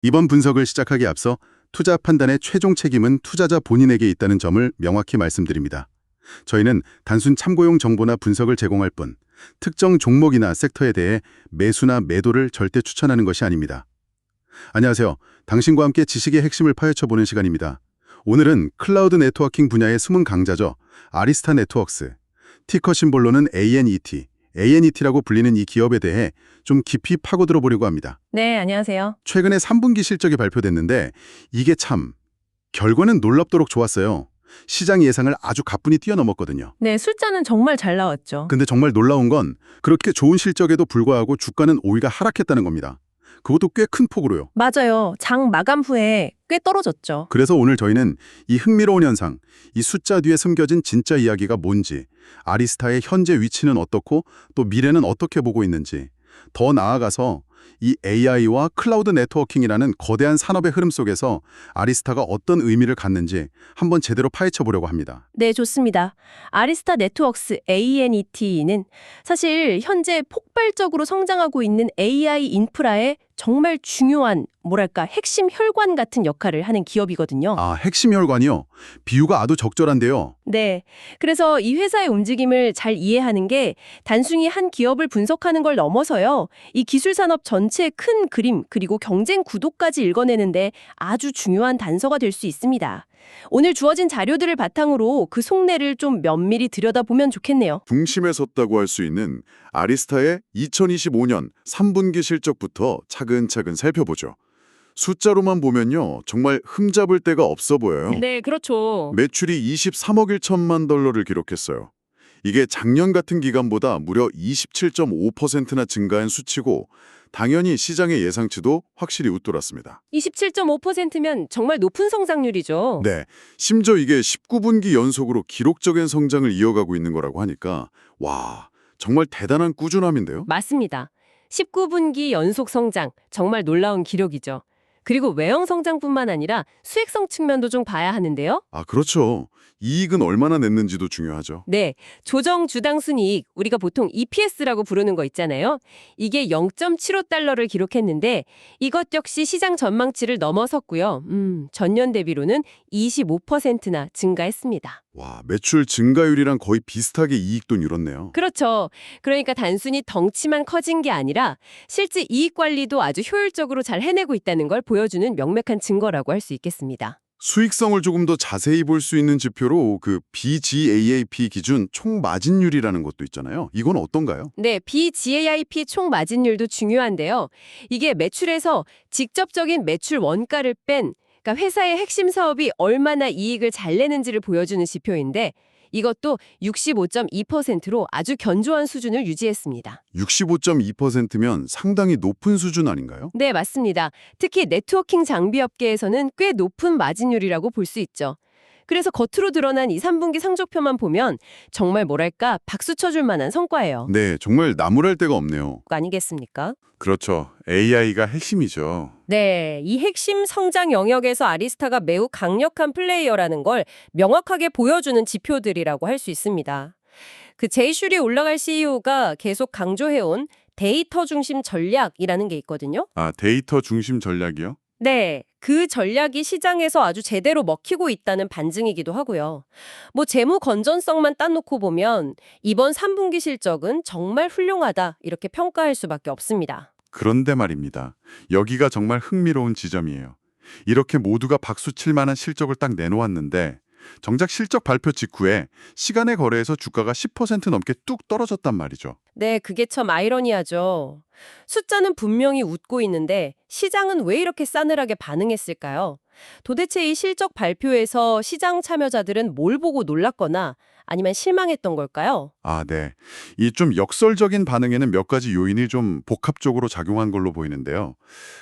이번 분석을 시작하기 앞서 투자 판단의 최종 책임은 투자자 본인에게 있다는 점을 명확히 말씀드립니다. 저희는 단순 참고용 정보나 분석을 제공할 뿐 특정 종목이나 섹터에 대해 매수나 매도를 절대 추천하는 것이 아닙니다. 안녕하세요. 당신과 함께 지식의 핵심을 파헤쳐보는 시간입니다. 오늘은 클라우드 네트워킹 분야의 숨은 강자죠. 아리스타 네트워크스, 티커 심볼로는 ANET라고 불리는 이 기업에 대해 좀 깊이 파고들어 보려고 합니다. 네, 안녕하세요. 최근에 3분기 실적이 발표됐는데 이게 참 결과는 놀랍도록 좋았어요. 시장 예상을 아주 가뿐히 뛰어넘었거든요. 네, 숫자는 정말 잘 나왔죠. 근데 정말 놀라운 건 그렇게 좋은 실적에도 불구하고 주가는 오히려 하락했다는 겁니다. 그것도 꽤 큰 폭으로요. 맞아요. 장 마감 후에 꽤 떨어졌죠. 그래서 오늘 저희는 이 흥미로운 현상, 이 숫자 뒤에 숨겨진 진짜 이야기가 뭔지, 아리스타의 현재 위치는 어떻고 또 미래는 어떻게 보고 있는지, 더 나아가서 이 AI와 클라우드 네트워킹이라는 거대한 산업의 흐름 속에서 아리스타가 어떤 의미를 갖는지 한번 제대로 파헤쳐 보려고 합니다. 네, 좋습니다. 아리스타 네트워크스 ANET는 사실 현재 폭발적으로 성장하고 있는 AI 인프라의 정말 중요한, 핵심 혈관 같은 역할을 하는 기업이거든요. 아, 핵심 혈관이요? 비유가 아주 적절한데요. 네. 그래서 이 회사의 움직임을 잘 이해하는 게 단순히 한 기업을 분석하는 걸 넘어서요. 이 기술 산업 전체의 큰 그림 그리고 경쟁 구도까지 읽어내는데 아주 중요한 단서가 될 수 있습니다. 오늘 주어진 자료들을 바탕으로 그 속내를 좀 면밀히 들여다보면 좋겠네요. 중심에 섰다고 할 수 있는 아리스타의 2025년 3분기 실적부터 차근차근 살펴보죠. 숫자로만 보면요, 정말 흠잡을 데가 없어 보여요. 네, 그렇죠. 매출이 23억 1천만 달러를 기록했어요. 이게 작년 같은 기간보다 무려 27.5%나 증가한 수치고 당연히 시장의 예상치도 확실히 웃돌았습니다. 27.5%면 정말 높은 성장률이죠. 네, 심지어 이게 19분기 연속으로 기록적인 성장을 이어가고 있는 거라고 하니까 와, 정말 대단한 꾸준함인데요. 맞습니다. 19분기 연속 성장, 정말 놀라운 기록이죠. 그리고 외형 성장뿐만 아니라 수익성 측면도 좀 봐야 하는데요. 아, 그렇죠. 이익은 얼마나 냈는지도 중요하죠. 네, 조정 주당 순이익, 우리가 보통 EPS라고 부르는 거 있잖아요. 이게 0.75달러를 기록했는데 이것 역시 시장 전망치를 넘어섰고요. 전년 대비로는 25%나 증가했습니다. 와, 매출 증가율이랑 거의 비슷하게 이익도 늘었네요. 그렇죠. 그러니까 단순히 덩치만 커진 게 아니라 실제 이익 관리도 아주 효율적으로 잘 해내고 있다는 걸 보여주는 명백한 증거라고 할 수 있겠습니다. 수익성을 조금 더 자세히 볼 수 있는 지표로 그 BGAAP 기준 총 마진율이라는 것도 있잖아요. 이건 어떤가요? 네, BGAIP 총 마진율도 중요한데요. 이게 매출에서 직접적인 매출 원가를 뺀, 그러니까 회사의 핵심 사업이 얼마나 이익을 잘 내는지를 보여주는 지표인데 이것도 65.2%로 아주 견조한 수준을 유지했습니다. 65.2%면 상당히 높은 수준 아닌가요? 네, 맞습니다. 특히 네트워킹 장비 업계에서는 꽤 높은 마진율이라고 볼 수 있죠. 그래서 겉으로 드러난 이 3분기 성적표만 보면 정말 박수 쳐줄 만한 성과예요. 네, 정말 나무랄 데가 없네요. 아니겠습니까? 그렇죠. AI가 핵심이죠. 네, 이 핵심 성장 영역에서 아리스타가 매우 강력한 플레이어라는 걸 명확하게 보여주는 지표들이라고 할 수 있습니다. 그 제이슈리 올라갈 CEO가 계속 강조해온 데이터 중심 전략이라는 게 있거든요. 아, 데이터 중심 전략이요? 네, 그 전략이 시장에서 아주 제대로 먹히고 있다는 반증이기도 하고요. 재무 건전성만 따놓고 보면 이번 3분기 실적은 정말 훌륭하다 이렇게 평가할 수밖에 없습니다. 그런데 말입니다. 여기가 정말 흥미로운 지점이에요. 이렇게 모두가 박수 칠 만한 실적을 딱 내놓았는데 정작 실적 발표 직후에 시간의 거래에서 주가가 10% 넘게 뚝 떨어졌단 말이죠. 네, 그게 참 아이러니하죠. 숫자는 분명히 웃고 있는데 시장은 왜 이렇게 싸늘하게 반응했을까요? 도대체 이 실적 발표에서 시장 참여자들은 뭘 보고 놀랐거나 아니면 실망했던 걸까요? 아, 네. 이 좀 역설적인 반응에는 몇 가지 요인이 좀 복합적으로 작용한 걸로 보이는데요.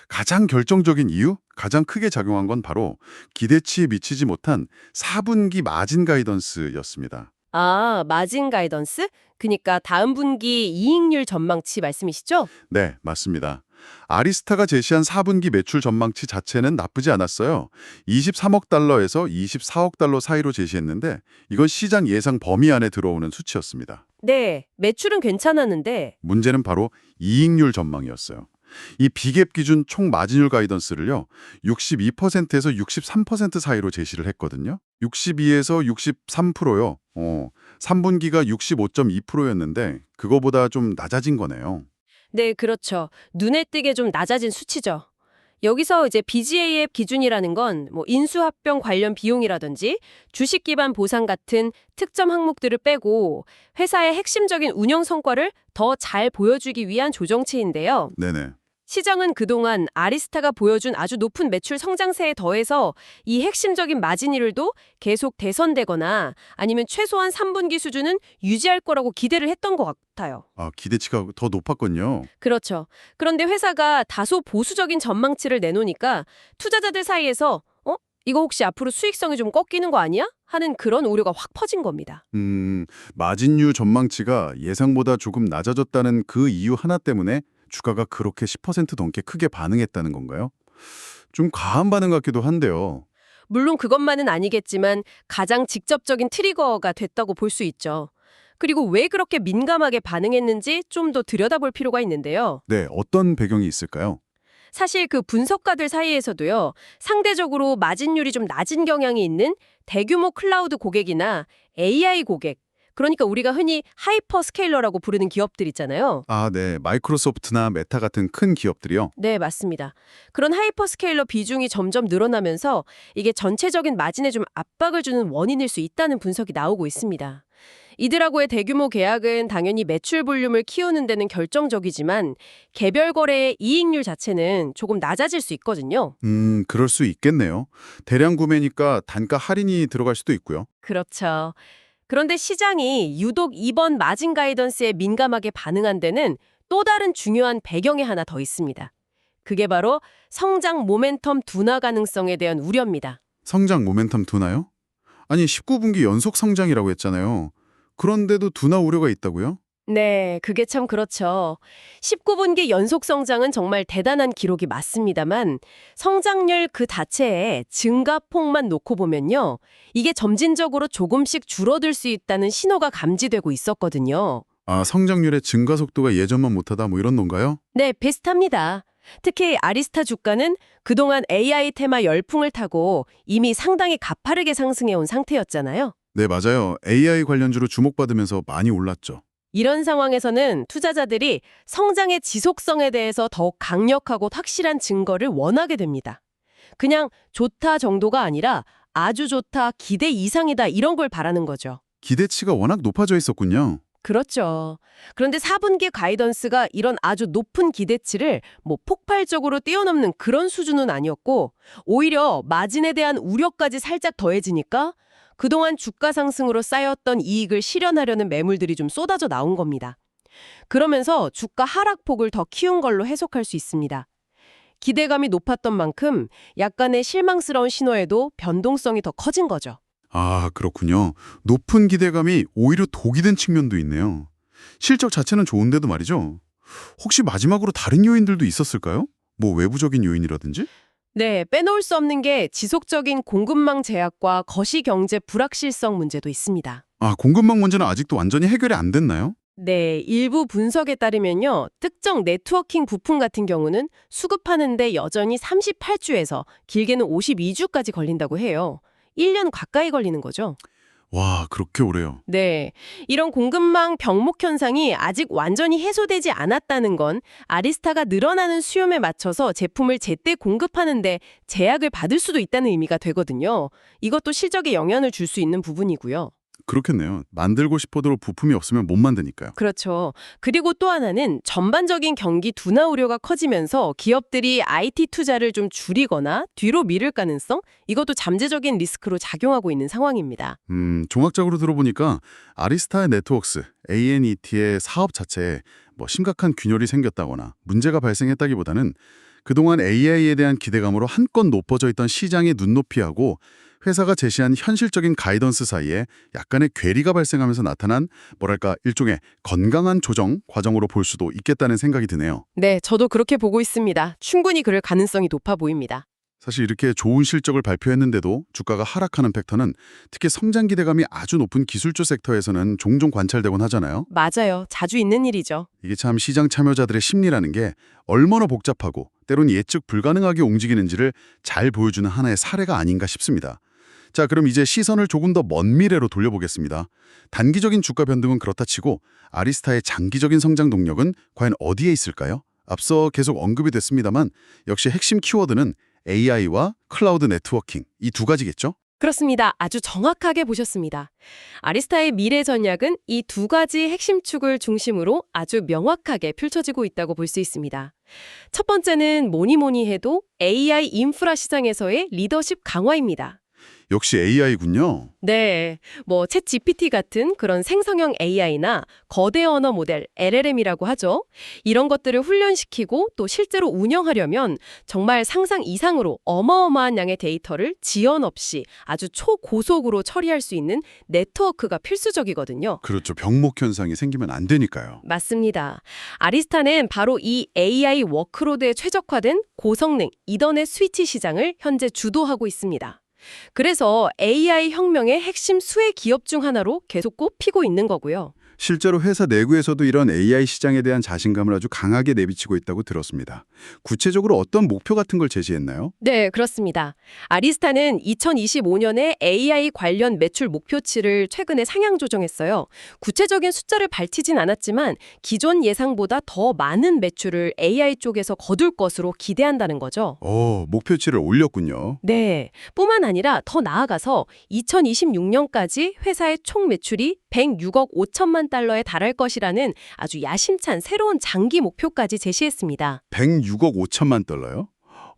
가장 결정적인 이유? 가장 크게 작용한 건 바로 기대치에 미치지 못한 4분기 마진 가이던스였습니다. 아, 마진 가이던스? 그니까 다음 분기 이익률 전망치 말씀이시죠? 네, 맞습니다. 아리스타가 제시한 4분기 매출 전망치 자체는 나쁘지 않았어요. 23억 달러에서 24억 달러 사이로 제시했는데 이건 시장 예상 범위 안에 들어오는 수치였습니다. 네, 매출은 괜찮았는데 문제는 바로 이익률 전망이었어요. 이 비갭 기준 총 마진율 가이던스를요. 62%에서 63% 사이로 제시를 했거든요. 62에서 63%요. 3분기가 65.2%였는데 그거보다 좀 낮아진 거네요. 네, 그렇죠. 눈에 띄게 좀 낮아진 수치죠. 여기서 이제 BGA의 기준이라는 건 뭐 인수합병 관련 비용이라든지 주식 기반 보상 같은 특정 항목들을 빼고 회사의 핵심적인 운영 성과를 더 잘 보여주기 위한 조정치인데요. 네네. 시장은 그동안 아리스타가 보여준 아주 높은 매출 성장세에 더해서 이 핵심적인 마진율도 계속 개선되거나 아니면 최소한 3분기 수준은 유지할 거라고 기대를 했던 것 같아요. 아, 기대치가 더 높았군요. 그렇죠. 그런데 회사가 다소 보수적인 전망치를 내놓으니까 투자자들 사이에서 이거 혹시 앞으로 수익성이 좀 꺾이는 거 아니야? 하는 그런 우려가 확 퍼진 겁니다. 마진율 전망치가 예상보다 조금 낮아졌다는 그 이유 하나 때문에 주가가 그렇게 10% 넘게 크게 반응했다는 건가요? 좀 과한 반응 같기도 한데요. 물론 그것만은 아니겠지만 가장 직접적인 트리거가 됐다고 볼 수 있죠. 그리고 왜 그렇게 민감하게 반응했는지 좀 더 들여다볼 필요가 있는데요. 네, 어떤 배경이 있을까요? 사실 그 분석가들 사이에서도요, 상대적으로 마진율이 좀 낮은 경향이 있는 대규모 클라우드 고객이나 AI 고객, 그러니까 우리가 흔히 하이퍼스케일러라고 부르는 기업들 있잖아요. 아, 네. 마이크로소프트나 메타 같은 큰 기업들이요. 네, 맞습니다. 그런 하이퍼스케일러 비중이 점점 늘어나면서 이게 전체적인 마진에 좀 압박을 주는 원인일 수 있다는 분석이 나오고 있습니다. 이들하고의 대규모 계약은 당연히 매출 볼륨을 키우는 데는 결정적이지만 개별 거래의 이익률 자체는 조금 낮아질 수 있거든요. 그럴 수 있겠네요. 대량 구매니까 단가 할인이 들어갈 수도 있고요. 그렇죠. 그런데 시장이 유독 이번 마진 가이던스에 민감하게 반응한 데는 또 다른 중요한 배경이 하나 더 있습니다. 그게 바로 성장 모멘텀 둔화 가능성에 대한 우려입니다. 성장 모멘텀 둔화요? 아니, 19분기 연속 성장이라고 했잖아요. 그런데도 둔화 우려가 있다고요? 네, 그게 참 그렇죠. 19분기 연속 성장은 정말 대단한 기록이 맞습니다만 성장률 그 자체에 증가폭만 놓고 보면요. 이게 점진적으로 조금씩 줄어들 수 있다는 신호가 감지되고 있었거든요. 아, 성장률의 증가 속도가 예전만 못하다 뭐 이런 건가요? 네, 비슷합니다. 특히 아리스타 주가는 그동안 AI 테마 열풍을 타고 이미 상당히 가파르게 상승해온 상태였잖아요. 네, 맞아요. AI 관련주로 주목받으면서 많이 올랐죠. 이런 상황에서는 투자자들이 성장의 지속성에 대해서 더욱 강력하고 확실한 증거를 원하게 됩니다. 그냥 좋다 정도가 아니라 아주 좋다, 기대 이상이다 이런 걸 바라는 거죠. 기대치가 워낙 높아져 있었군요. 그렇죠. 그런데 4분기 가이던스가 이런 아주 높은 기대치를 폭발적으로 뛰어넘는 그런 수준은 아니었고 오히려 마진에 대한 우려까지 살짝 더해지니까 그동안 주가 상승으로 쌓였던 이익을 실현하려는 매물들이 좀 쏟아져 나온 겁니다. 그러면서 주가 하락폭을 더 키운 걸로 해석할 수 있습니다. 기대감이 높았던 만큼 약간의 실망스러운 신호에도 변동성이 더 커진 거죠. 아, 그렇군요. 높은 기대감이 오히려 독이 된 측면도 있네요. 실적 자체는 좋은데도 말이죠. 혹시 마지막으로 다른 요인들도 있었을까요? 뭐 외부적인 요인이라든지? 네, 빼놓을 수 없는 게 지속적인 공급망 제약과 거시경제 불확실성 문제도 있습니다. 아, 공급망 문제는 아직도 완전히 해결이 안 됐나요? 네, 일부 분석에 따르면요. 특정 네트워킹 부품 같은 경우는 수급하는데 여전히 38주에서 길게는 52주까지 걸린다고 해요. 1년 가까이 걸리는 거죠. 와, 그렇게 오래요. 네, 이런 공급망 병목 현상이 아직 완전히 해소되지 않았다는 건 아리스타가 늘어나는 수요에 맞춰서 제품을 제때 공급하는데 제약을 받을 수도 있다는 의미가 되거든요. 이것도 실적에 영향을 줄 수 있는 부분이고요. 그렇겠네요. 만들고 싶어도 부품이 없으면 못 만드니까요. 그렇죠. 그리고 또 하나는 전반적인 경기 둔화 우려가 커지면서 기업들이 IT 투자를 좀 줄이거나 뒤로 미룰 가능성? 이것도 잠재적인 리스크로 작용하고 있는 상황입니다. 종합적으로 들어보니까 아리스타의 네트워크스, ANET의 사업 자체에 뭐 심각한 균열이 생겼다거나 문제가 발생했다기보다는 그동안 AI에 대한 기대감으로 한껏 높아져 있던 시장의 눈높이하고 회사가 제시한 현실적인 가이던스 사이에 약간의 괴리가 발생하면서 나타난 뭐랄까 일종의 건강한 조정 과정으로 볼 수도 있겠다는 생각이 드네요. 네, 저도 그렇게 보고 있습니다. 충분히 그럴 가능성이 높아 보입니다. 사실 이렇게 좋은 실적을 발표했는데도 주가가 하락하는 팩터는 특히 성장 기대감이 아주 높은 기술주 섹터에서는 종종 관찰되곤 하잖아요. 맞아요. 자주 있는 일이죠. 이게 참 시장 참여자들의 심리라는 게 얼마나 복잡하고 때론 예측 불가능하게 움직이는지를 잘 보여주는 하나의 사례가 아닌가 싶습니다. 자, 그럼 이제 시선을 조금 더 먼 미래로 돌려보겠습니다. 단기적인 주가 변동은 그렇다 치고 아리스타의 장기적인 성장 동력은 과연 어디에 있을까요? 앞서 계속 언급이 됐습니다만 역시 핵심 키워드는 AI와 클라우드 네트워킹 이 두 가지겠죠? 그렇습니다. 아주 정확하게 보셨습니다. 아리스타의 미래 전략은 이 두 가지 핵심 축을 중심으로 아주 명확하게 펼쳐지고 있다고 볼 수 있습니다. 첫 번째는 뭐니 해도 AI 인프라 시장에서의 리더십 강화입니다. 역시 AI군요. 네, 챗 GPT 같은 그런 생성형 AI나 거대 언어 모델, LLM이라고 하죠. 이런 것들을 훈련시키고 또 실제로 운영하려면 정말 상상 이상으로 어마어마한 양의 데이터를 지연 없이 아주 초고속으로 처리할 수 있는 네트워크가 필수적이거든요. 그렇죠. 병목 현상이 생기면 안 되니까요. 맞습니다. 아리스타는 바로 이 AI 워크로드에 최적화된 고성능 이더넷 스위치 시장을 현재 주도하고 있습니다. 그래서 AI 혁명의 핵심 수혜 기업 중 하나로 계속 꼽히고 있는 거고요. 실제로 회사 내부에서도 이런 AI 시장에 대한 자신감을 아주 강하게 내비치고 있다고 들었습니다. 구체적으로 어떤 목표 같은 걸 제시했나요? 네, 그렇습니다. 아리스타는 2025년에 AI 관련 매출 목표치를 최근에 상향 조정했어요. 구체적인 숫자를 밝히진 않았지만 기존 예상보다 더 많은 매출을 AI 쪽에서 거둘 것으로 기대한다는 거죠. 목표치를 올렸군요. 네, 뿐만 아니라 더 나아가서 2026년까지 회사의 총 매출이 106억 5천만 달러에 달할 것이라는 아주 야심찬 새로운 장기 목표까지 제시했습니다. 106억 5천만 달러요?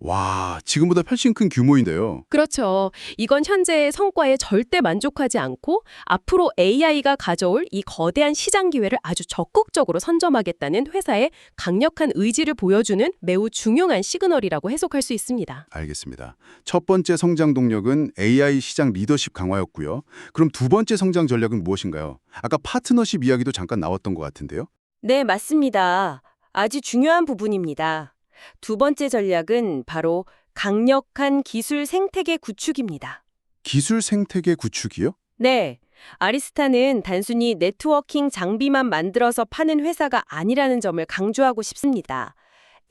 와, 지금보다 훨씬 큰 규모인데요. 그렇죠. 이건 현재의 성과에 절대 만족하지 않고 앞으로 AI가 가져올 이 거대한 시장 기회를 아주 적극적으로 선점하겠다는 회사의 강력한 의지를 보여주는 매우 중요한 시그널이라고 해석할 수 있습니다. 알겠습니다. 첫 번째 성장 동력은 AI 시장 리더십 강화였고요. 그럼 두 번째 성장 전략은 무엇인가요? 아까 파트너십 이야기도 잠깐 나왔던 것 같은데요. 네, 맞습니다. 아주 중요한 부분입니다. 두 번째 전략은 바로 강력한 기술 생태계 구축입니다. 기술 생태계 구축이요? 네, 아리스타는 단순히 네트워킹 장비만 만들어서 파는 회사가 아니라는 점을 강조하고 싶습니다.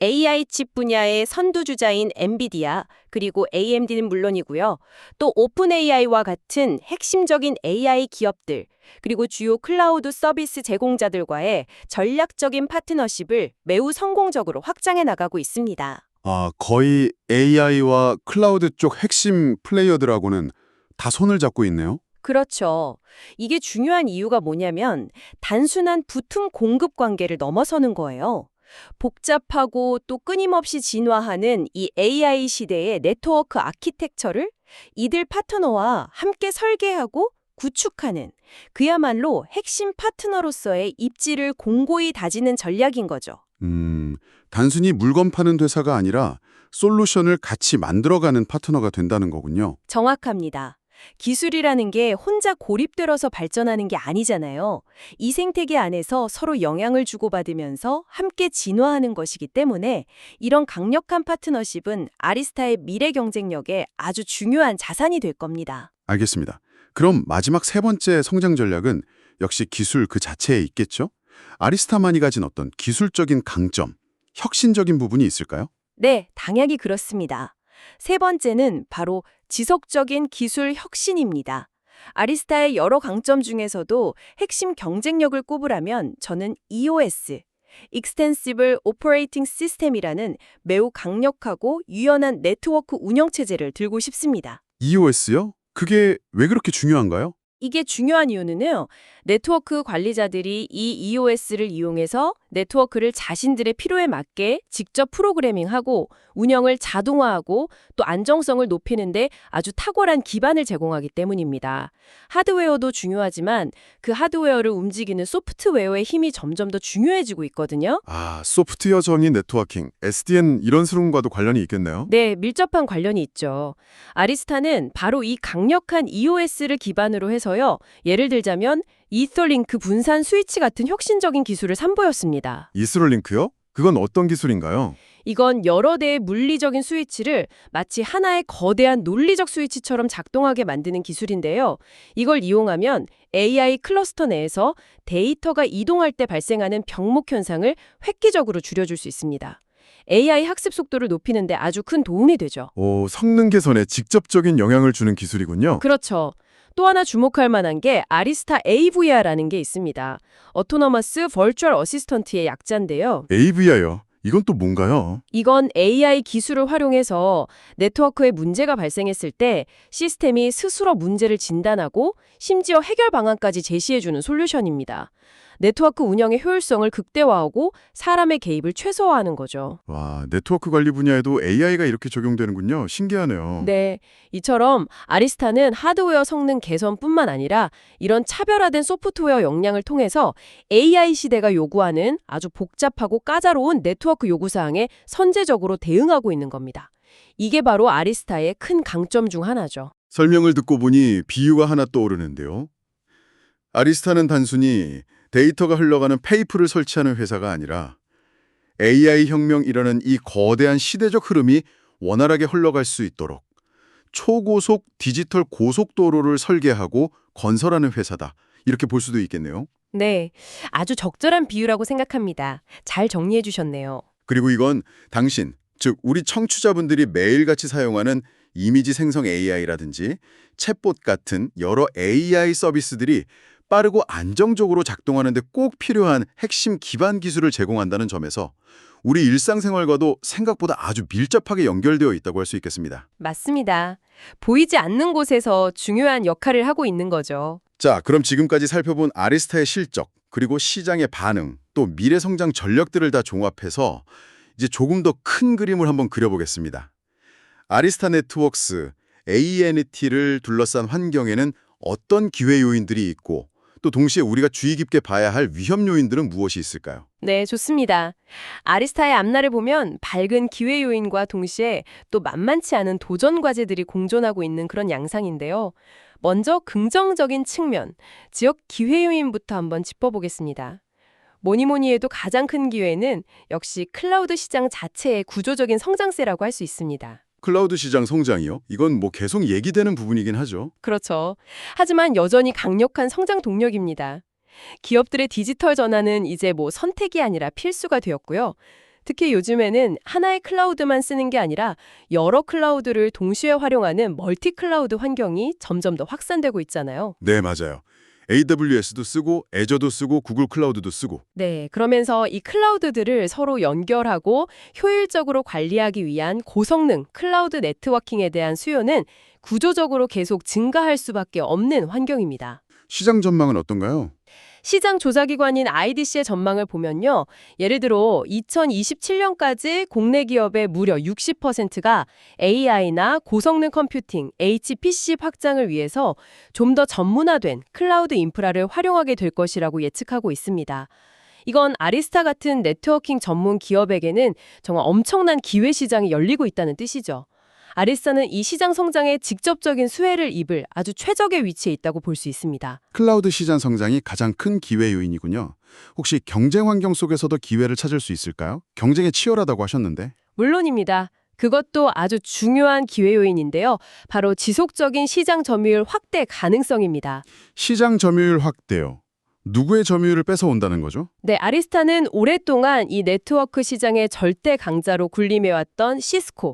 AI 칩 분야의 선두주자인 엔비디아, 그리고 AMD는 물론이고요. 또 오픈AI와 같은 핵심적인 AI 기업들, 그리고 주요 클라우드 서비스 제공자들과의 전략적인 파트너십을 매우 성공적으로 확장해 나가고 있습니다. 거의 AI와 클라우드 쪽 핵심 플레이어들하고는 다 손을 잡고 있네요. 그렇죠. 이게 중요한 이유가 뭐냐면 단순한 부품 공급 관계를 넘어서는 거예요. 복잡하고 또 끊임없이 진화하는 이 AI 시대의 네트워크 아키텍처를 이들 파트너와 함께 설계하고 구축하는 그야말로 핵심 파트너로서의 입지를 공고히 다지는 전략인 거죠. 단순히 물건 파는 회사가 아니라 솔루션을 같이 만들어가는 파트너가 된다는 거군요. 정확합니다. 기술이라는 게 혼자 고립되어서 발전하는 게 아니잖아요. 이 생태계 안에서 서로 영향을 주고받으면서 함께 진화하는 것이기 때문에 이런 강력한 파트너십은 아리스타의 미래 경쟁력에 아주 중요한 자산이 될 겁니다. 알겠습니다. 그럼 마지막 세 번째 성장 전략은 역시 기술 그 자체에 있겠죠? 아리스타만이 가진 어떤 기술적인 강점, 혁신적인 부분이 있을까요? 네, 당연히 그렇습니다. 세 번째는 바로 지속적인 기술 혁신입니다. 아리스타의 여러 강점 중에서도 핵심 경쟁력을 꼽으라면 저는 EOS, Extensible Operating System이라는 매우 강력하고 유연한 네트워크 운영체제를 들고 싶습니다. EOS요? 그게 왜 그렇게 중요한가요? 이게 중요한 이유는요. 네트워크 관리자들이 이 EOS를 이용해서 네트워크를 자신들의 필요에 맞게 직접 프로그래밍하고 운영을 자동화하고 또 안정성을 높이는데 아주 탁월한 기반을 제공하기 때문입니다. 하드웨어도 중요하지만 그 하드웨어를 움직이는 소프트웨어의 힘이 점점 더 중요해지고 있거든요. 소프트웨어 정의 네트워킹, SDN 이런 수능과도 관련이 있겠네요. 네, 밀접한 관련이 있죠. 아리스타는 바로 이 강력한 EOS를 기반으로 해서요. 예를 들자면 이더링크 분산 스위치 같은 혁신적인 기술을 선보였습니다. 이스롤링크요? 그건 어떤 기술인가요? 이건 여러 대의 물리적인 스위치를 마치 하나의 거대한 논리적 스위치처럼 작동하게 만드는 기술인데요. 이걸 이용하면 AI 클러스터 내에서 데이터가 이동할 때 발생하는 병목 현상을 획기적으로 줄여줄 수 있습니다. AI 학습 속도를 높이는 데 아주 큰 도움이 되죠. 오, 성능 개선에 직접적인 영향을 주는 기술이군요. 그렇죠. 또 하나 주목할 만한 게 아리스타 AVR라는 게 있습니다. 어토너머스 버추얼 어시스턴트의 약자인데요. AVI요. 이건 또 뭔가요? 이건 AI 기술을 활용해서 네트워크에 문제가 발생했을 때 시스템이 스스로 문제를 진단하고 심지어 해결 방안까지 제시해주는 솔루션입니다. 네트워크 운영의 효율성을 극대화하고 사람의 개입을 최소화하는 거죠. 와, 네트워크 관리 분야에도 AI가 이렇게 적용되는군요. 신기하네요. 네, 이처럼 아리스타는 하드웨어 성능 개선뿐만 아니라 이런 차별화된 소프트웨어 역량을 통해서 AI 시대가 요구하는 아주 복잡하고 까다로운 네트워크 요구사항에 선제적으로 대응하고 있는 겁니다. 이게 바로 아리스타의 큰 강점 중 하나죠. 설명을 듣고 보니 비유가 하나 떠오르는데요. 아리스타는 단순히 데이터가 흘러가는 페이프를 설치하는 회사가 아니라 AI 혁명이라는 이 거대한 시대적 흐름이 원활하게 흘러갈 수 있도록 초고속 디지털 고속도로를 설계하고 건설하는 회사다. 이렇게 볼 수도 있겠네요. 네, 아주 적절한 비유라고 생각합니다. 잘 정리해 주셨네요. 그리고 이건 당신, 즉 우리 청취자분들이 매일같이 사용하는 이미지 생성 AI라든지 챗봇 같은 여러 AI 서비스들이 빠르고 안정적으로 작동하는 데 꼭 필요한 핵심 기반 기술을 제공한다는 점에서 우리 일상생활과도 생각보다 아주 밀접하게 연결되어 있다고 할 수 있겠습니다. 맞습니다. 보이지 않는 곳에서 중요한 역할을 하고 있는 거죠. 자, 그럼 지금까지 살펴본 아리스타의 실적, 그리고 시장의 반응, 또 미래 성장 전략들을 다 종합해서 이제 조금 더 큰 그림을 한번 그려보겠습니다. 아리스타 네트워크스, ANT를 둘러싼 환경에는 어떤 기회 요인들이 있고 또 동시에 우리가 주의 깊게 봐야 할 위험 요인들은 무엇이 있을까요? 네, 좋습니다. 아리스타의 앞날을 보면 밝은 기회 요인과 동시에 또 만만치 않은 도전 과제들이 공존하고 있는 그런 양상인데요. 먼저 긍정적인 측면, 지역 기회 요인부터 한번 짚어보겠습니다. 뭐니 해도 가장 큰 기회는 역시 클라우드 시장 자체의 구조적인 성장세라고 할 수 있습니다. 클라우드 시장 성장이요? 이건 뭐 계속 얘기되는 부분이긴 하죠. 그렇죠. 하지만 여전히 강력한 성장 동력입니다. 기업들의 디지털 전환은 이제 뭐 선택이 아니라 필수가 되었고요. 특히 요즘에는 하나의 클라우드만 쓰는 게 아니라 여러 클라우드를 동시에 활용하는 멀티 클라우드 환경이 점점 더 확산되고 있잖아요. 네, 맞아요. AWS도 쓰고 애저도 쓰고 구글 클라우드도 쓰고. 네, 그러면서 이 클라우드들을 서로 연결하고 효율적으로 관리하기 위한 고성능 클라우드 네트워킹에 대한 수요는 구조적으로 계속 증가할 수밖에 없는 환경입니다. 시장 전망은 어떤가요? 시장 조사기관인 IDC의 전망을 보면요. 예를 들어 2027년까지 국내 기업의 무려 60%가 AI나 고성능 컴퓨팅, HPC 확장을 위해서 좀 더 전문화된 클라우드 인프라를 활용하게 될 것이라고 예측하고 있습니다. 이건 아리스타 같은 네트워킹 전문 기업에게는 정말 엄청난 기회 시장이 열리고 있다는 뜻이죠. 아리스타는 이 시장 성장에 직접적인 수혜를 입을 아주 최적의 위치에 있다고 볼 수 있습니다. 클라우드 시장 성장이 가장 큰 기회 요인이군요. 혹시 경쟁 환경 속에서도 기회를 찾을 수 있을까요? 경쟁이 치열하다고 하셨는데. 물론입니다. 그것도 아주 중요한 기회 요인인데요. 바로 지속적인 시장 점유율 확대 가능성입니다. 시장 점유율 확대요. 누구의 점유율을 뺏어온다는 거죠? 네, 아리스타는 오랫동안 이 네트워크 시장의 절대 강자로 군림해왔던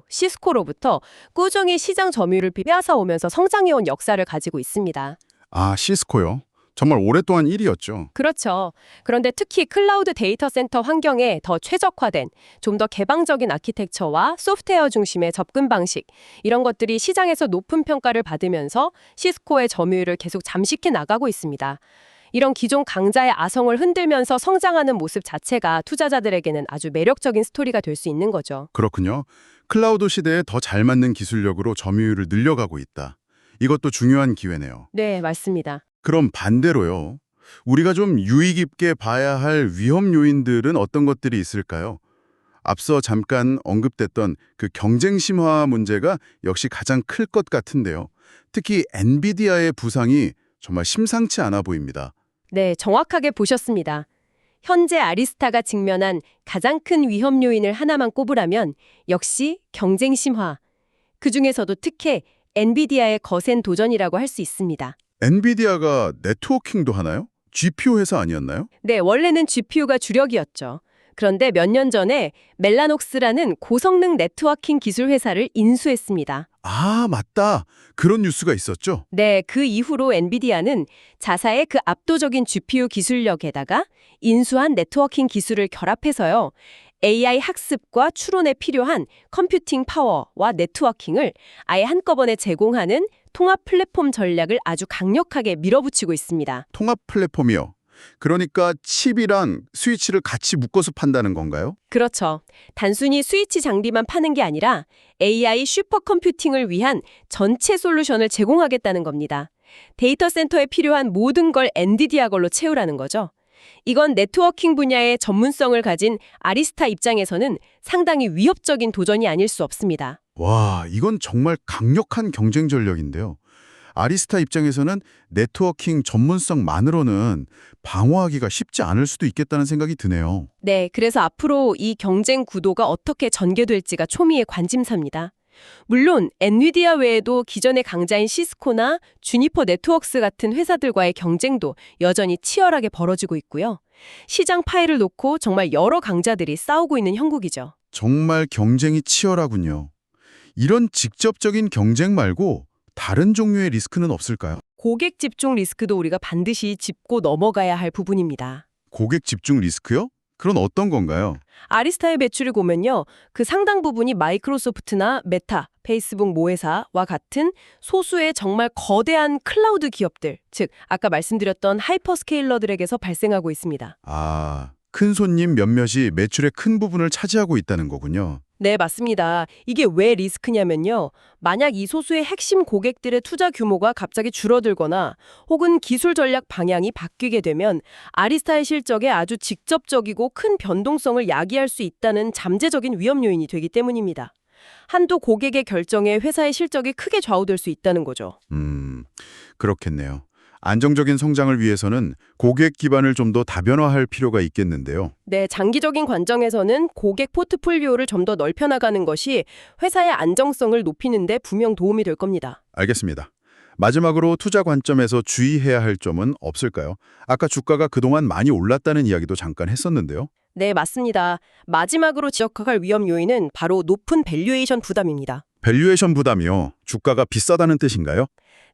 시스코로부터 꾸준히 시장 점유율을 빼앗아오면서 성장해온 역사를 가지고 있습니다. 아, 시스코요? 정말 오랫동안 1위였죠. 그렇죠. 그런데 특히 클라우드 데이터 센터 환경에 더 최적화된 좀 더 개방적인 아키텍처와 소프트웨어 중심의 접근 방식, 이런 것들이 시장에서 높은 평가를 받으면서 시스코의 점유율을 계속 잠식해 나가고 있습니다. 이런 기존 강자의 아성을 흔들면서 성장하는 모습 자체가 투자자들에게는 아주 매력적인 스토리가 될 수 있는 거죠. 그렇군요. 클라우드 시대에 더 잘 맞는 기술력으로 점유율을 늘려가고 있다. 이것도 중요한 기회네요. 네, 맞습니다. 그럼 반대로요. 우리가 좀 유의 깊게 봐야 할 위험 요인들은 어떤 것들이 있을까요? 앞서 잠깐 언급됐던 그 경쟁 심화 문제가 역시 가장 클 것 같은데요. 특히 엔비디아의 부상이 정말 심상치 않아 보입니다. 네, 정확하게 보셨습니다. 현재 아리스타가 직면한 가장 큰 위험 요인을 하나만 꼽으라면 역시 경쟁 심화. 그중에서도 특히 엔비디아의 거센 도전이라고 할 수 있습니다. 엔비디아가 네트워킹도 하나요? GPU 회사 아니었나요? 네, 원래는 GPU가 주력이었죠. 그런데 몇 년 전에 멜라녹스라는 고성능 네트워킹 기술 회사를 인수했습니다. 아, 맞다. 그런 뉴스가 있었죠. 네, 그 이후로 엔비디아는 자사의 그 압도적인 GPU 기술력에다가 인수한 네트워킹 기술을 결합해서요. AI 학습과 추론에 필요한 컴퓨팅 파워와 네트워킹을 아예 한꺼번에 제공하는 통합 플랫폼 전략을 아주 강력하게 밀어붙이고 있습니다. 통합 플랫폼이요. 그러니까 칩이랑 스위치를 같이 묶어서 판다는 건가요? 그렇죠. 단순히 스위치 장비만 파는 게 아니라 AI 슈퍼컴퓨팅을 위한 전체 솔루션을 제공하겠다는 겁니다. 데이터 센터에 필요한 모든 걸 엔비디아 걸로 채우라는 거죠. 이건 네트워킹 분야의 전문성을 가진 아리스타 입장에서는 상당히 위협적인 도전이 아닐 수 없습니다. 와, 이건 정말 강력한 경쟁 전략인데요. 아리스타 입장에서는 네트워킹 전문성만으로는 방어하기가 쉽지 않을 수도 있겠다는 생각이 드네요. 네, 그래서 앞으로 이 경쟁 구도가 어떻게 전개될지가 초미의 관심사입니다. 물론 엔비디아 외에도 기존의 강자인 시스코나 주니퍼 네트워크스 같은 회사들과의 경쟁도 여전히 치열하게 벌어지고 있고요. 시장 파이를 놓고 정말 여러 강자들이 싸우고 있는 형국이죠. 정말 경쟁이 치열하군요. 이런 직접적인 경쟁 말고 다른 종류의 리스크는 없을까요? 고객 집중 리스크도 우리가 반드시 짚고 넘어가야 할 부분입니다. 고객 집중 리스크요? 그건 어떤 건가요? 아리스타의 매출을 보면요. 그 상당 부분이 마이크로소프트나 메타, 페이스북 모회사와 같은 소수의 정말 거대한 클라우드 기업들, 즉 아까 말씀드렸던 하이퍼스케일러들에게서 발생하고 있습니다. 아, 큰 손님 몇몇이 매출의 큰 부분을 차지하고 있다는 거군요. 네, 맞습니다. 이게 왜 리스크냐면요. 만약 이 소수의 핵심 고객들의 투자 규모가 갑자기 줄어들거나 혹은 기술 전략 방향이 바뀌게 되면 아리스타의 실적에 아주 직접적이고 큰 변동성을 야기할 수 있다는 잠재적인 위험 요인이 되기 때문입니다. 한두 고객의 결정에 회사의 실적이 크게 좌우될 수 있다는 거죠. 그렇겠네요. 안정적인 성장을 위해서는 고객 기반을 좀 더 다변화할 필요가 있겠는데요. 네, 장기적인 관점에서는 고객 포트폴리오를 좀 더 넓혀나가는 것이 회사의 안정성을 높이는 데 분명 도움이 될 겁니다. 알겠습니다. 마지막으로 투자 관점에서 주의해야 할 점은 없을까요? 아까 주가가 그동안 많이 올랐다는 이야기도 잠깐 했었는데요. 네, 맞습니다. 마지막으로 지적할 위험 요인은 바로 높은 밸류에이션 부담입니다. 밸류에이션 부담이요. 주가가 비싸다는 뜻인가요?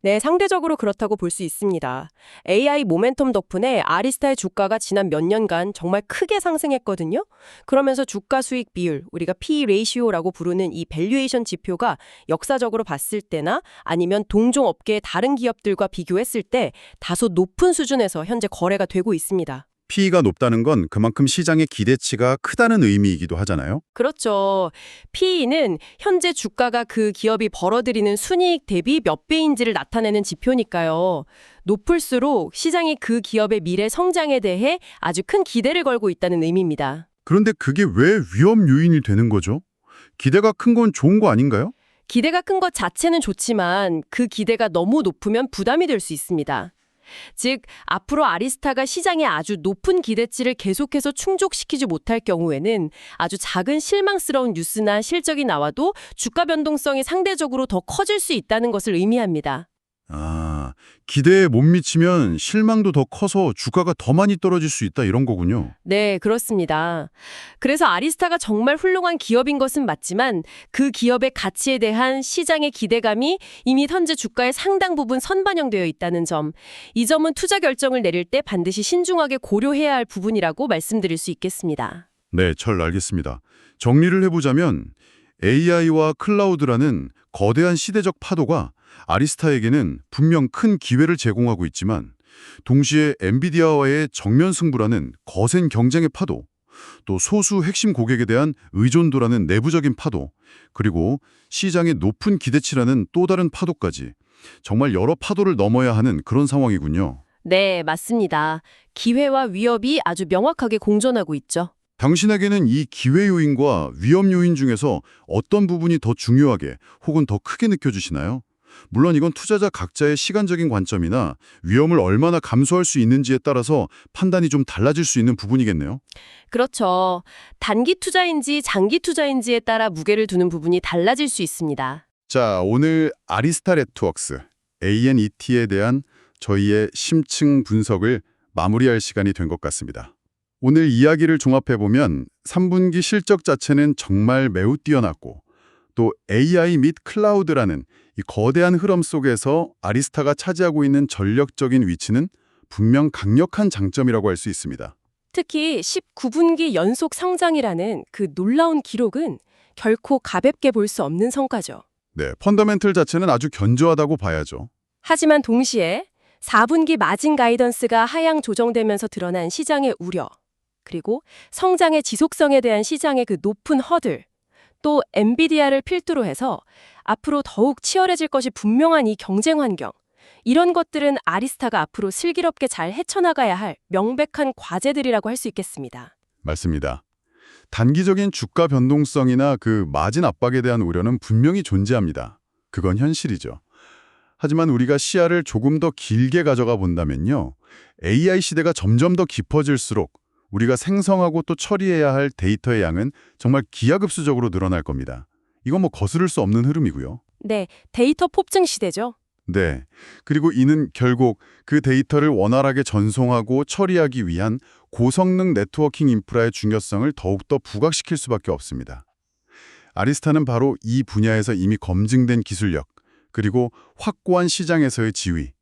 네, 상대적으로 그렇다고 볼 수 있습니다. AI 모멘텀 덕분에 아리스타의 주가가 지난 몇 년간 정말 크게 상승했거든요. 그러면서 주가 수익 비율, 우리가 P 레이시오라고 부르는 이 밸류에이션 지표가 역사적으로 봤을 때나 아니면 동종 업계의 다른 기업들과 비교했을 때 다소 높은 수준에서 현재 거래가 되고 있습니다. PE가 높다는 건 그만큼 시장의 기대치가 크다는 의미이기도 하잖아요. 그렇죠. PE는 현재 주가가 그 기업이 벌어들이는 순이익 대비 몇 배인지를 나타내는 지표니까요. 높을수록 시장이 그 기업의 미래 성장에 대해 아주 큰 기대를 걸고 있다는 의미입니다. 그런데 그게 왜 위험 요인이 되는 거죠? 기대가 큰 건 좋은 거 아닌가요? 기대가 큰 것 자체는 좋지만 그 기대가 너무 높으면 부담이 될 수 있습니다. 즉, 앞으로 아리스타가 시장의 아주 높은 기대치를 계속해서 충족시키지 못할 경우에는 아주 작은 실망스러운 뉴스나 실적이 나와도 주가 변동성이 상대적으로 더 커질 수 있다는 것을 의미합니다. 아, 기대에 못 미치면 실망도 더 커서 주가가 더 많이 떨어질 수 있다 이런 거군요. 네, 그렇습니다. 그래서 아리스타가 정말 훌륭한 기업인 것은 맞지만 그 기업의 가치에 대한 시장의 기대감이 이미 현재 주가의 상당 부분 선반영되어 있다는 점, 이 점은 투자 결정을 내릴 때 반드시 신중하게 고려해야 할 부분이라고 말씀드릴 수 있겠습니다. 네, 잘 알겠습니다. 정리를 해보자면 AI와 클라우드라는 거대한 시대적 파도가 아리스타에게는 분명 큰 기회를 제공하고 있지만 동시에 엔비디아와의 정면 승부라는 거센 경쟁의 파도, 또 소수 핵심 고객에 대한 의존도라는 내부적인 파도, 그리고 시장의 높은 기대치라는 또 다른 파도까지 정말 여러 파도를 넘어야 하는 그런 상황이군요. 네, 맞습니다. 기회와 위협이 아주 명확하게 공존하고 있죠. 당신에게는 이 기회 요인과 위험 요인 중에서 어떤 부분이 더 중요하게 혹은 더 크게 느껴지시나요? 물론 이건 투자자 각자의 시간적인 관점이나 위험을 얼마나 감수할 수 있는지에 따라서 판단이 좀 달라질 수 있는 부분이겠네요. 그렇죠. 단기 투자인지 장기 투자인지에 따라 무게를 두는 부분이 달라질 수 있습니다. 자, 오늘 아리스타 네트워크스, ANET에 대한 저희의 심층 분석을 마무리할 시간이 된 것 같습니다. 오늘 이야기를 종합해보면 3분기 실적 자체는 정말 매우 뛰어났고 또 AI 및 클라우드라는 이 거대한 흐름 속에서 아리스타가 차지하고 있는 전력적인 위치는 분명 강력한 장점이라고 할 수 있습니다. 특히 19분기 연속 성장이라는 그 놀라운 기록은 결코 가볍게 볼 수 없는 성과죠. 네, 펀더멘털 자체는 아주 견조하다고 봐야죠. 하지만 동시에 4분기 마진 가이던스가 하향 조정되면서 드러난 시장의 우려, 그리고 성장의 지속성에 대한 시장의 그 높은 허들, 또 엔비디아를 필두로 해서 앞으로 더욱 치열해질 것이 분명한 이 경쟁 환경, 이런 것들은 아리스타가 앞으로 슬기롭게 잘 헤쳐나가야 할 명백한 과제들이라고 할 수 있겠습니다. 맞습니다. 단기적인 주가 변동성이나 그 마진 압박에 대한 우려는 분명히 존재합니다. 그건 현실이죠. 하지만 우리가 시야를 조금 더 길게 가져가 본다면요. AI 시대가 점점 더 깊어질수록 우리가 생성하고 또 처리해야 할 데이터의 양은 정말 기하급수적으로 늘어날 겁니다. 이건 뭐 거스를 수 없는 흐름이고요. 네, 데이터 폭증 시대죠. 네. 그리고 이는 결국 그 데이터를 원활하게 전송하고 처리하기 위한 고성능 네트워킹 인프라의 중요성을 더욱더 부각시킬 수밖에 없습니다. 아리스타는 바로 이 분야에서 이미 검증된 기술력, 그리고 확고한 시장에서의 지위,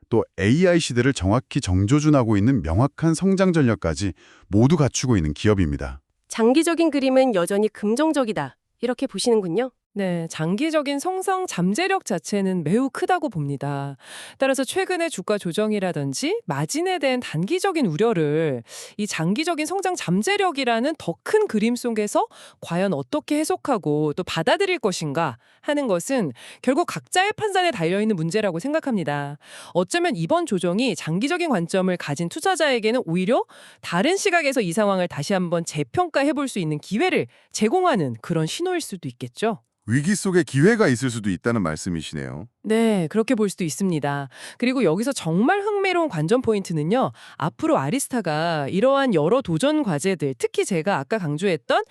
또 AI 시대를 정확히 정조준하고 있는 명확한 성장 전략까지 모두 갖추고 있는 기업입니다. 장기적인 그림은 여전히 긍정적이다. 이렇게 보시는군요. 네, 장기적인 성장 잠재력 자체는 매우 크다고 봅니다. 따라서 최근의 주가 조정이라든지 마진에 대한 단기적인 우려를 이 장기적인 성장 잠재력이라는 더 큰 그림 속에서 과연 어떻게 해석하고 또 받아들일 것인가 하는 것은 결국 각자의 판단에 달려있는 문제라고 생각합니다. 어쩌면 이번 조정이 장기적인 관점을 가진 투자자에게는 오히려 다른 시각에서 이 상황을 다시 한번 재평가해 볼 수 있는 기회를 제공하는 그런 신호일 수도 있겠죠. 위기 속에 기회가 있을 수도 있다는 말씀이시네요. 네, 그렇게 볼 수도 있습니다. 그리고 여기서 정말 흥미로운 관전 포인트는요. 앞으로 아리스타가 이러한 여러 도전 과제들, 특히 제가 아까 강조했던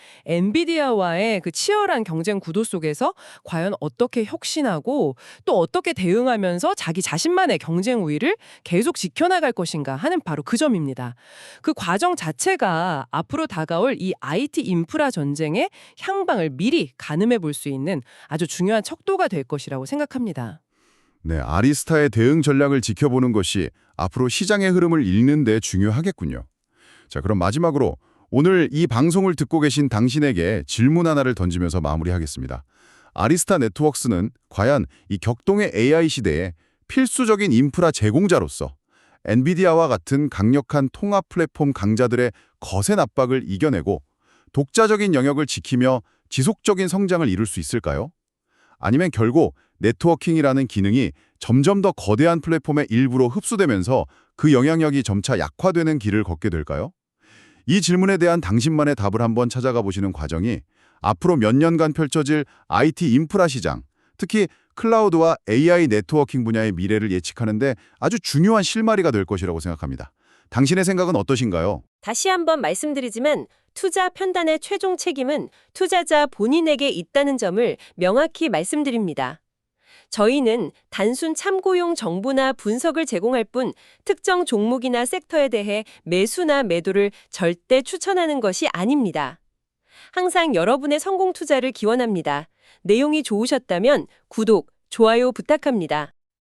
엔비디아와의 그 치열한 경쟁 구도 속에서 과연 어떻게 혁신하고 또 어떻게 대응하면서 자기 자신만의 경쟁 우위를 계속 지켜나갈 것인가 하는 바로 그 점입니다. 그 과정 자체가 앞으로 다가올 이 IT 인프라 전쟁의 향방을 미리 가늠해 볼 수 있는 아주 중요한 척도가 될 것이라고 생각합니다. 네, 아리스타의 대응 전략을 지켜보는 것이 앞으로 시장의 흐름을 읽는 데 중요하겠군요. 자, 그럼 마지막으로 오늘 이 방송을 듣고 계신 당신에게 질문 하나를 던지면서 마무리하겠습니다. 아리스타 네트워크스는 과연 이 격동의 AI 시대에 필수적인 인프라 제공자로서 엔비디아와 같은 강력한 통합 플랫폼 강자들의 거센 압박을 이겨내고 독자적인 영역을 지키며 지속적인 성장을 이룰 수 있을까요? 아니면 결국 네트워킹이라는 기능이 점점 더 거대한 플랫폼의 일부로 흡수되면서 그 영향력이 점차 약화되는 길을 걷게 될까요? 이 질문에 대한 당신만의 답을 한번 찾아가 보시는 과정이 앞으로 몇 년간 펼쳐질 IT 인프라 시장, 특히 클라우드와 AI 네트워킹 분야의 미래를 예측하는 데 아주 중요한 실마리가 될 것이라고 생각합니다. 당신의 생각은 어떠신가요? 다시 한번 말씀드리지만 투자 편단의 최종 책임은 투자자 본인에게 있다는 점을 명확히 말씀드립니다. 저희는 단순 참고용 정보나 분석을 제공할 뿐 특정 종목이나 섹터에 대해 매수나 매도를 절대 추천하는 것이 아닙니다. 항상 여러분의 성공 투자를 기원합니다. 내용이 좋으셨다면 구독, 좋아요 부탁합니다.